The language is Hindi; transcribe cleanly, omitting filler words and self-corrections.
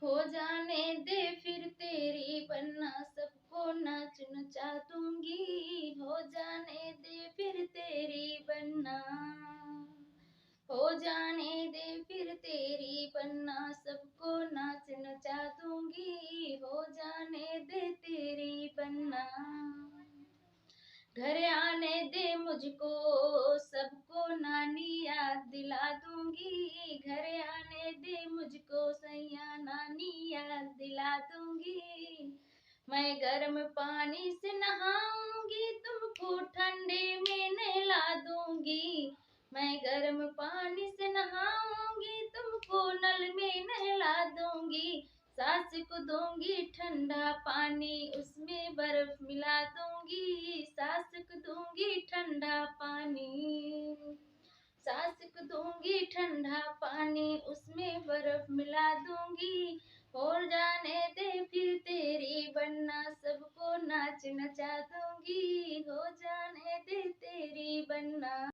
हो जाने दे फिर तेरी बनना, सबको नाच नचा दूंगी। हो जाने दे फिर तेरी बनना, हो जाने दे फिर तेरी बनना, सबको नाच नचा दूंगी। हो जाने दे तेरी बनना, घर आने दे मुझको, सबको नानी याद दिला दूंगी। घर आने दे मुझको सैया, नानी याद दिला दूंगी। मैं गर्म पानी से नहाऊंगी, तुमको ठंडे में नहला दूंगी। मैं गर्म पानी से नहाऊंगी, तुमको नल में नहला दूंगी। सास को दूंगी ठंडा पानी, उसमें बर्फ मिला दूंगी। सास को दूंगी ठंडा पानी, सास को दूंगी ठंडा पानी, उसमें बर्फ मिला दूंगी। हो जाने दे फिर तेरी बनना, सबको नाच नचा दूंगी। हो जाने दे तेरी बनना।